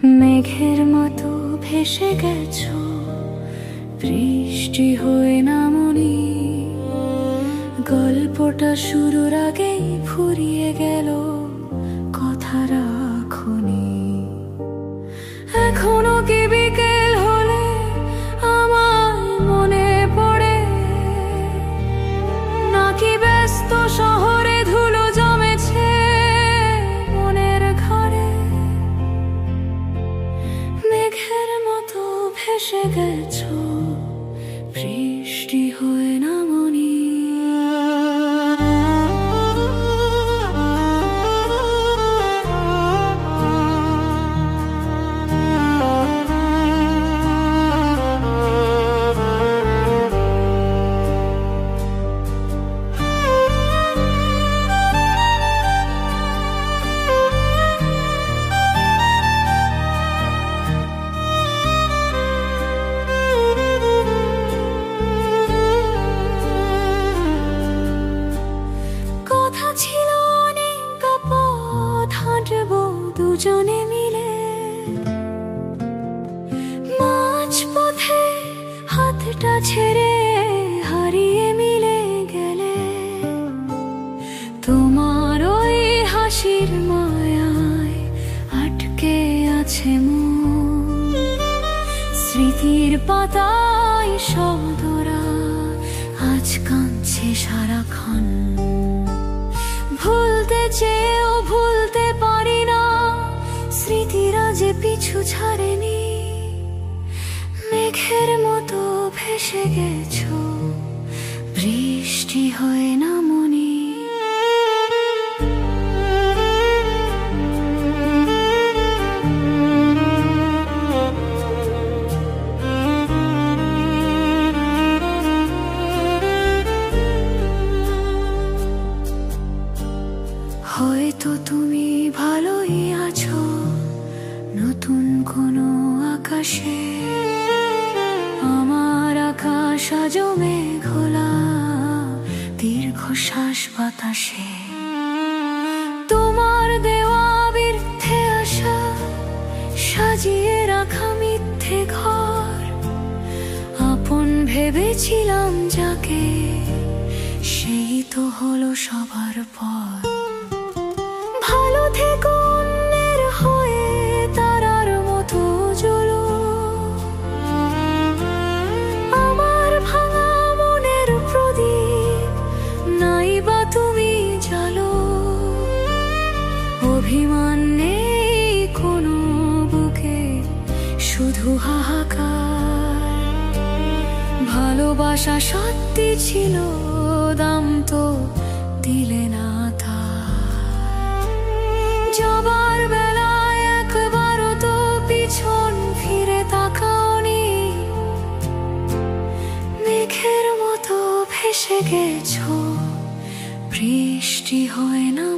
মেঘের মতো ভেসে গেছো, বৃষ্টি হয়ে নামনি। গল্পটা শুরুর আগেই ফুরিয়ে গেল, কথা রাখোনি। এখনো কি বিকেল হলে আমার মনে পড়ে, নাকি ব্যস্ত শহরে ধুলো জমেছে মনের ঘরে? মেঘের মতো ভেসে গেছো, বৃষ্টি হয়ে নামনি। ছিল অনেক পথ হাঁটবো দুজনে মিলে, মাঝ পথে হাতটা ছেড়ে হারিয়ে মিলে গেলে। তোমার ওই হাসির মায়ায় আটকে আছে মন, স্মৃতির পাতায় শব্দরা আজ কাঁদছে সারাক্ষণ। ভুলতে চেয়েও ভুলতে পারি না, স্মৃতিরা যে পিছু ছাড়েনি। মেঘের মতো ভেসে গেছো, বৃষ্টি হয়ে নামনি। হয়তো তুমি ভালোই আছো নতুন কোনো আকাশে, আমার আকাশ আজও মেঘলা দীর্ঘশ্বাস বাতাসে। তোমার দেওয়া বৃদ্ধে আশা, সাজিয়ে রাখা মিথ্যে ঘর, আপন ভেবেছিলাম যাকে, সেই তো হলো সবার পর। ভালো থেকো অন্যের হয়ে তারার মতো জ্বলো, আমার ভাঙা মনের প্রদীপ নাই বা তুমি জ্বালো। অভিমান নেই কোনো বুকে, শুধু হাহাকার। ভালোবাসা সত্যি ছিল, দাম তো দিলে না তার। যাবার বেলায় একবারও তো পিছন ফিরে তাকাওনি। মেঘের মতো ভেসে গেছো, বৃষ্টি হয় না।